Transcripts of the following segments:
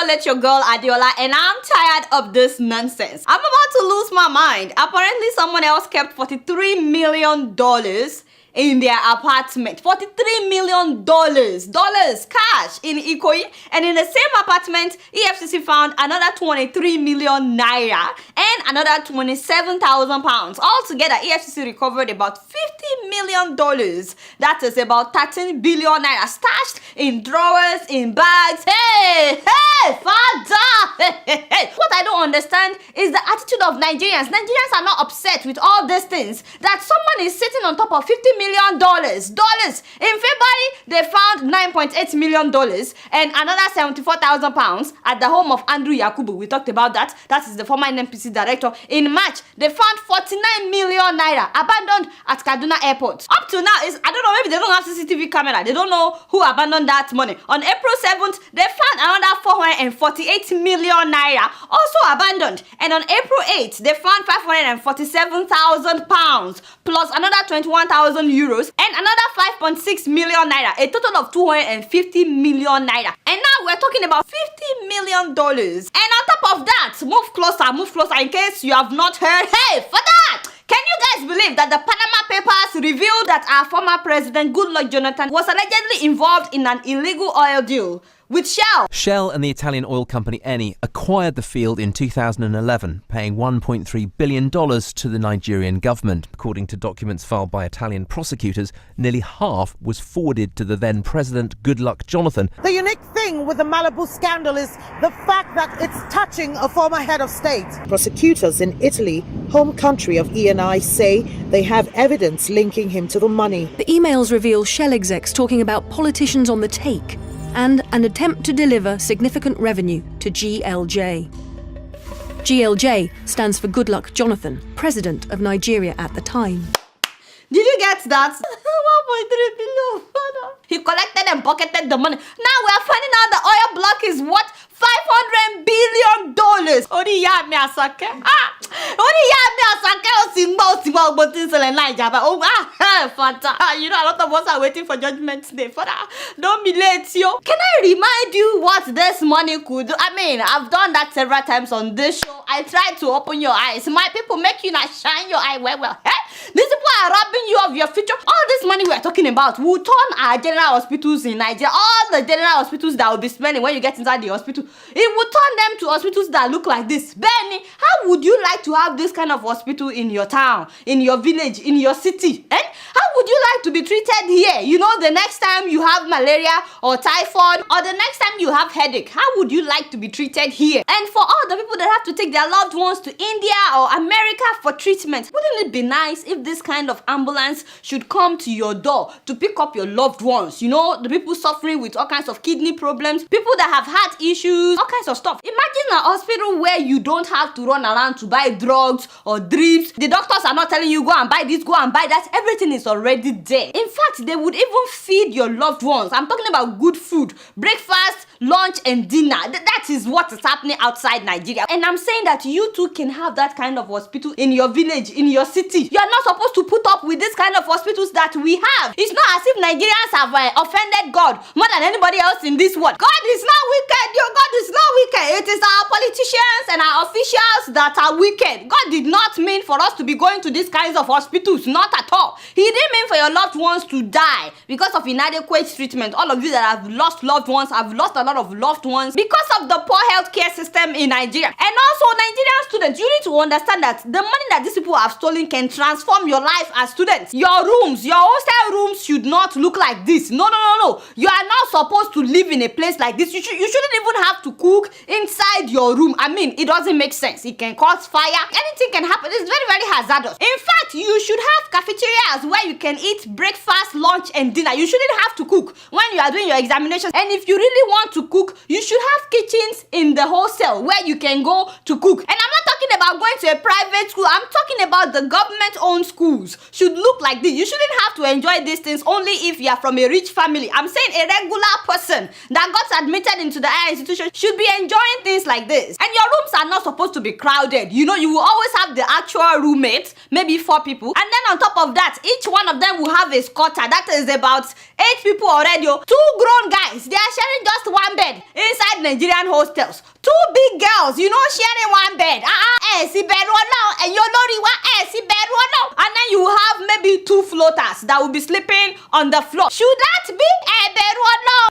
Let Your Girl Adeola, and I'm tired of this nonsense. I'm about to lose my mind. Apparently, someone else kept $43 million in their apartment. $43 million cash in Ikoyi, and in the same apartment, EFCC found another 23 million naira and another 27,000 pounds. Altogether, EFCC recovered about $50 million. That is about 13 billion naira stashed in drawers, in bags. Hey, father! Hey. What I don't understand is the attitude of Nigerians. Nigerians are not upset with all these things. That someone is sitting on top of $50 million. In February, they found $9.8 million and another 74,000 pounds at the home of Andrew Yakubu. We talked about that. That is the former NNPC director. In March, they found 49 million naira abandoned at Kaduna Airport. Up to now, I don't know, maybe they don't have CCTV camera. They don't know who abandoned that money. On April 7th, they found another 448 million naira also abandoned. And on April 8th, they found 547,000 pounds plus another 21,000 euros and another 5.6 million naira, a total of 250 million naira. And now we're talking about $50 million. And on top of that, move closer in case you have not heard. Hey, for that! Can you guys believe that the Panama Papers revealed that our former president, Goodluck Jonathan, was allegedly involved in an illegal oil deal with Shell? Shell and the Italian oil company Eni acquired the field in 2011, paying $1.3 billion to the Nigerian government. According to documents filed by Italian prosecutors, nearly half was forwarded to the then president, Goodluck Jonathan. The unique thing with the Malibu scandal is the fact that it's touching a former head of state. Prosecutors in Italy, home country of Eni, say they have evidence linking him to the money. The emails reveal Shell execs talking about politicians on the take and an attempt to deliver significant revenue to GLJ. GLJ stands for Goodluck Jonathan, president of Nigeria at the time. Did you get that? 1.3 billion. He collected and pocketed the money. Now we are finding out the oil block is what? $500 billion. Only ya me asake. Only ya me asake. Osimba things in Nigeria. Fanta. You know, a lot of us are waiting for judgment today. Father, don't be late, yo. Can I remind you what this money could do? I mean, I've done that several times on this show. I tried to open your eyes. My people make you not shine your eye well. These people are robbing you of your future. All this money we are talking about will turn our general hospitals in Nigeria. All the general hospitals that will be spending when you get inside the hospital, it will turn them to hospitals that look like this. Benny, how would you like to have this kind of hospital in your town, in your village, in your city? How would you like to be treated here? You know, the next time you have malaria or typhoid, or the next time you have headache, how would you like to be treated here? And for all the people that have to take their loved ones to India or America for treatment, wouldn't it be nice if this kind of ambulance should come to your door to pick up your loved ones? You know, the people suffering with all kinds of kidney problems, people that have heart issues, all kinds of stuff. Imagine a hospital where you don't have to run around to buy drugs or drips. The doctors are not telling you go and buy this, go and buy that. Everything is already there. In fact, they would even feed your loved ones. I'm talking about good food, breakfast, lunch and dinner. That is what is happening outside Nigeria. And I'm saying that you too can have that kind of hospital in your village, in your city. You are not supposed to put up with this kind of hospitals that we have. It's not as if Nigerians have offended God more than anybody else in this world. God is not wicked. Your God is not wicked. It is our politicians and our officials that are wicked. God did not mean for us to be going to these kinds of hospitals. Not at all. He didn't mean for your loved ones to die because of inadequate treatment. All of you that have lost loved ones have lost a lot of loved ones because of the poor healthcare system in Nigeria. And also, Nigerian students, you need to understand that the money that these people have stolen can transform your life as students. Your rooms, your hostel rooms should not look like this. No. You are not supposed to live in a place like this. You shouldn't even have to cook inside your room. I mean, it doesn't make sense. It can cause fire. Anything can happen. It's very, very hazardous. In fact, you should have cafeterias where you can eat breakfast, lunch, and dinner. You shouldn't have to cook when you are doing your examinations. And if you really want to cook, you should have kitchens in the hostel where you can go to cook. And I'm not talking talking about going to a private school. I'm talking about the government-owned schools should look like this. You shouldn't have to enjoy these things only if you are from a rich family. I'm saying a regular person that got admitted into the higher institution should be enjoying things like this. And your rooms are not supposed to be crowded. You know, you will always have the actual roommate, maybe 4 people. And then on top of that, each one of them will have a squatter. That is about 8 people already. 2 grown guys, they are sharing just 1 bed inside Nigerian hostels. 2 big girls, you know, sharing 1 bed. And then you have maybe 2 floaters that will be sleeping on the floor. Should that be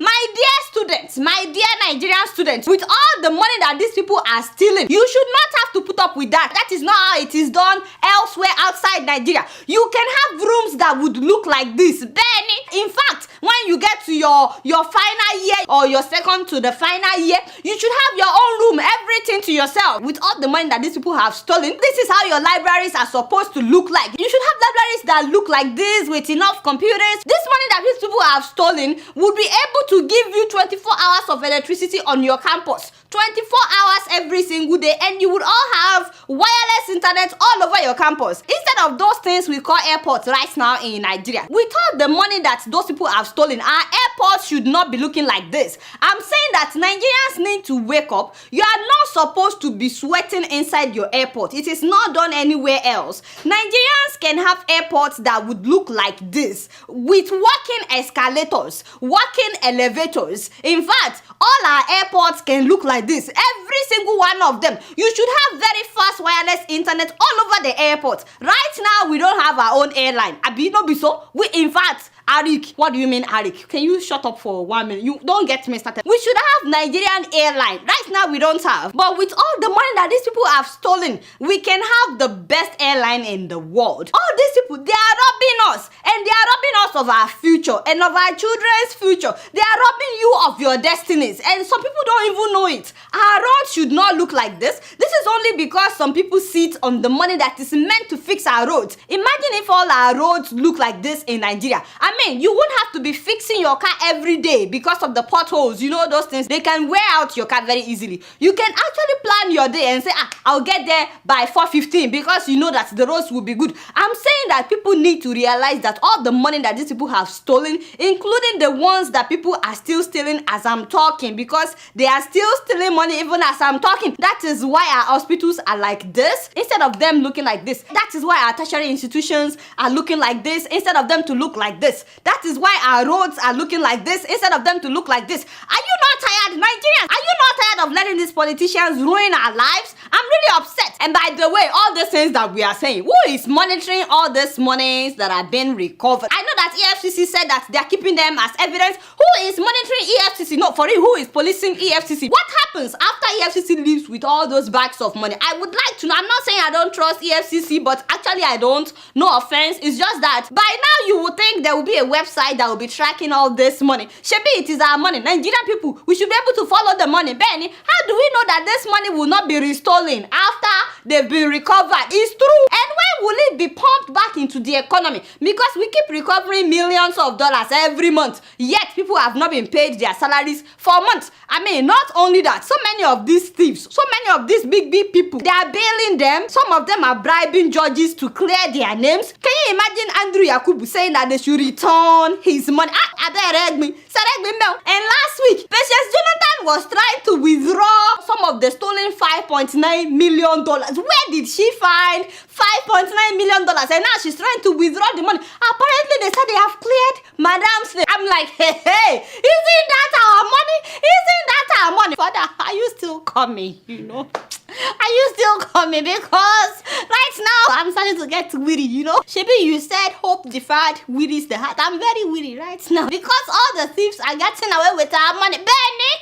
my dear students, my dear Nigerian students, with all the money that these people are stealing, you should not have to put up with that. That is not how it is done elsewhere outside Nigeria. You can have rooms that would look like this. Benny, in fact, when you get to your final year or your second to the final year, you should have your own room, everything to yourself. With all the money that these people have stolen, this is how your libraries are supposed to look like. You should have libraries that look like this with enough computers. This money that these people have stolen would be able to give you 24 hours of electricity on your campus. 24 hours every single day, and you would all have wireless internet all over your campus. Instead of those things we call airports right now in Nigeria, with all the money that those people have stolen, our airports should not be looking like this. I'm saying that Nigerians need to wake up. You are not supposed to be sweating inside your airport. It is not done anywhere else. Nigerians can have airports that would look like this, with working escalators, working elevators. In fact, all our airports can look like this. Every single one of them. You should have very fast wireless internet all over the airport. Right now, we don't have our own airline. Abi no be so. We, in fact, Arik. What do you mean, Arik? Can you shut up for 1 minute? You don't get me started. We should have Nigerian airline. Right now, we don't have. But with all the money that these people have stolen, we can have the best airline in the world. All these people, they are robbing us. And they are robbing us of our future and of our children's future. They are robbing you of your destinies. And some people don't even know it. Our roads should not look like this. This is only because some people sit on the money that is meant to fix our roads. Imagine if all our roads look like this in Nigeria. I mean, you won't have to be fixing your car every day because of the potholes. You know those things. They can wear out your car very easily. You can actually plan your day and say, I'll get there by 4:15 because you know that the roads will be good. I'm saying that people need to realize that all the money that these people have stolen, including the ones that people are still stealing as I'm talking, because they are still stealing money even as I'm talking. That is why our hospitals are like this instead of them looking like this. That is why our tertiary institutions are looking like this instead of them to look like this. That is why our roads are looking like this instead of them to look like this. Are you not tired, Nigerians? Are you not tired of letting these politicians ruin our lives? I'm really upset. And by the way, all these things that we are saying, who is monitoring all these monies that are being recovered? I know that EFCC said that they are keeping them as evidence. Who is monitoring EFCC? No, for real, who is policing EFCC? What happens after EFCC leaves with all those bags of money? I would like to know. I'm not saying I don't trust EFCC, but actually I don't. No offense. It's just that by now you would think there will be a website that will be tracking all this money. Shebi, it is our money. Nigerian people, we should be able to follow the money. Benny, how do we know that this money will not be restolen after they've been recovered? It's true. And when will it be pumped back into the economy? Because we keep recovering millions of dollars every month, yet people have not been paid their salaries for months. I mean, not only that, so many of these thieves, so many of these big people, they are bailing them. Some of them are bribing judges to clear their names. Can you imagine Andrew Yakubu saying that they should return his money? And last week, Patience Jonathan was trying to withdraw some of the stolen $5.9 million. Where did she find $5.9 million? And now she's trying to withdraw the money. Apparently, they said they have cleared Madam's name. I'm like, hey, isn't that our money? Isn't that our money? Father, are you still coming? You know? Are you still coming? Because right now, I'm starting to get weary, you know? Shebi, you said hope deferred, weary is the heart. I'm very weary right now. Because all the thieves are getting away with our money. Benny!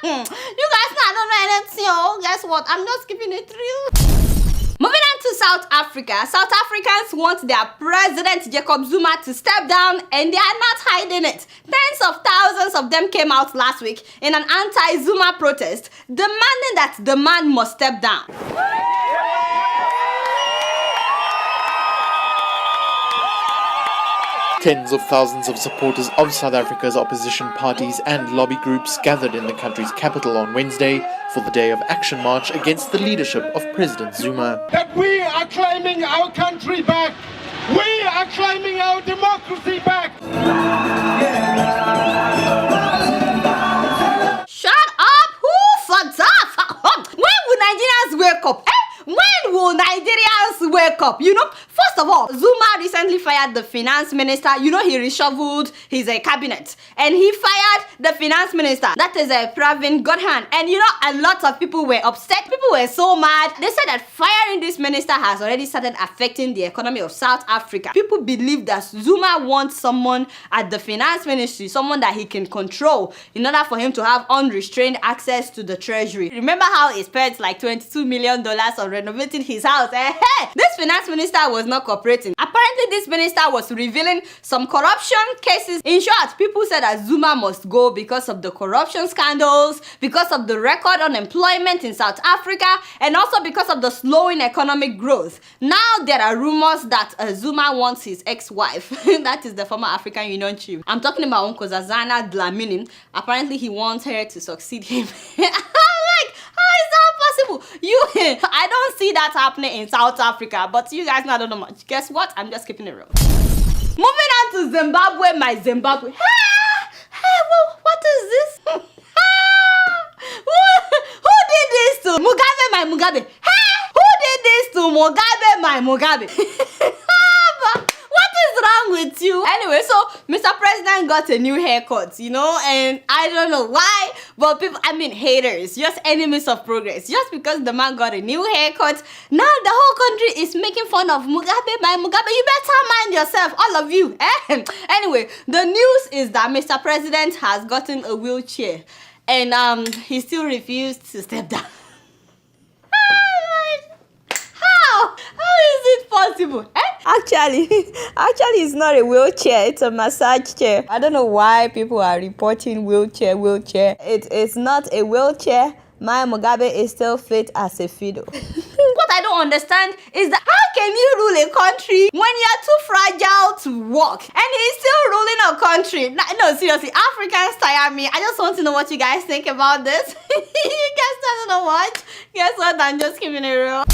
You guys now don't know anything. Oh, guess what? I'm just keeping it real. Moving on to South Africa. South Africans want their president Jacob Zuma to step down, and they are not hiding it. Tens of thousands of them came out last week in an anti-Zuma protest, demanding that the man must step down. Tens of thousands of supporters of South Africa's opposition parties and lobby groups gathered in the country's capital on Wednesday for the Day of Action March against the leadership of President Zuma. That we are claiming our country back. We are claiming our democracy back. Shut up! Who fucked up? When will Nigerians wake up? When will Nigerians wake up? First of all, Zuma recently fired the finance minister. He reshuffled his cabinet. And he fired the finance minister. That is Pravin Gordhan. And a lot of people were upset. People were so mad. They said that firing this minister has already started affecting the economy of South Africa. People believe that Zuma wants someone at the finance ministry, someone that he can control in order for him to have unrestrained access to the Treasury. Remember how he spent like $22 million on renovating his house? This finance minister was not cooperating. Apparently, this minister was revealing some corruption cases. In short, people said that Zuma must go because of the corruption scandals, because of the record unemployment in South Africa, and also because of the slowing economic growth. Now there are rumors that Zuma wants his ex-wife. That is the former African Union chief. I'm talking about Nkosazana Dlamini. Apparently, he wants her to succeed him. How is that possible? I don't see that happening in South Africa, but you guys know I don't know much. Guess what? I'm just keeping it real. Moving on to Zimbabwe, my Zimbabwe. What is this? Who did this to Mugabe, my Mugabe? Who did this to Mugabe, my Mugabe? What is wrong with you? Anyway, so Mr. President got a new haircut, and I don't know why, but people, haters, just enemies of progress. Just because the man got a new haircut, now the whole country is making fun of Mugabe, my Mugabe. You better mind yourself, all of you. Anyway, the news is that Mr. President has gotten a wheelchair, and he still refused to step down. How is it possible? Actually, it's not a wheelchair. It's a massage chair. I don't know why people are reporting wheelchair. It's not a wheelchair. My Mugabe is still fit as a fiddle. What I don't understand is that how can you rule a country when you're too fragile to walk? And he's still ruling a country. No, seriously, Africans tire me. I just want to know what you guys think about this. You guys don't know what? Guess what? I'm just keeping it real.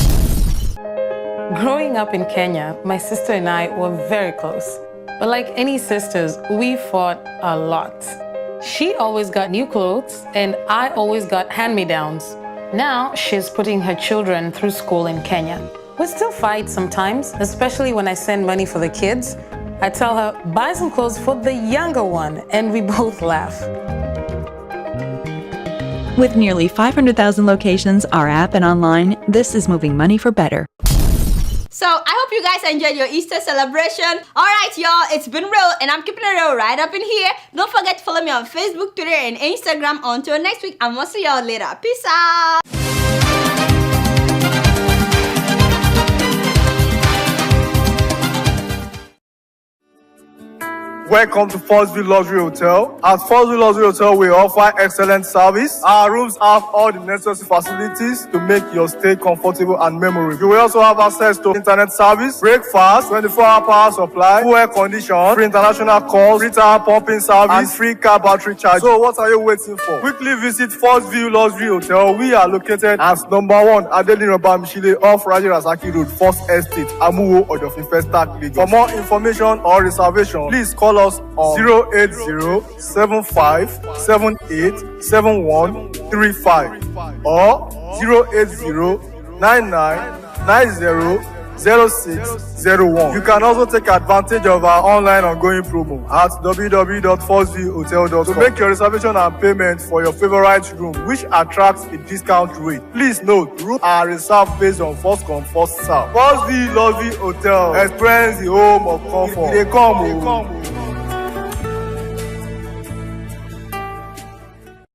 Growing up in Kenya, my sister and I were very close. But like any sisters, we fought a lot. She always got new clothes, and I always got hand-me-downs. Now she's putting her children through school in Kenya. We still fight sometimes, especially when I send money for the kids. I tell her, buy some clothes for the younger one, and we both laugh. With nearly 500,000 locations, our app and online, this is moving money for better. So I hope you guys enjoyed your Easter celebration. Alright y'all, it's been real and I'm keeping it real right up in here. Don't forget to follow me on Facebook, Twitter, and Instagram. Until next week, I'm gonna see y'all later. Peace out. Welcome to Forstview Luxury Hotel. At Forstview Luxury Hotel, we offer excellent service. Our rooms have all the necessary facilities to make your stay comfortable and memorable. You will also have access to internet service, breakfast, 24-hour power supply, full air condition, free international calls, free tire pumping service, and free car battery charge. So what are you waiting for? Quickly visit Forstview Luxury Hotel. We are located at #1 Adeola Mishile off Raji Rasaki Road, First Estate, Amuwo, Odofin Festac, Lagos. For more information or reservation, please call us on 08075787135 or 08099900601. You can also take advantage of our online ongoing promo at www.forceviewhotel.com to make your reservation and payment for your favorite room, which attracts a discount rate. Please note, rooms are reserved based on first come, first serve. Forstview Luxury Hotel. Experience the home of comfort. They come.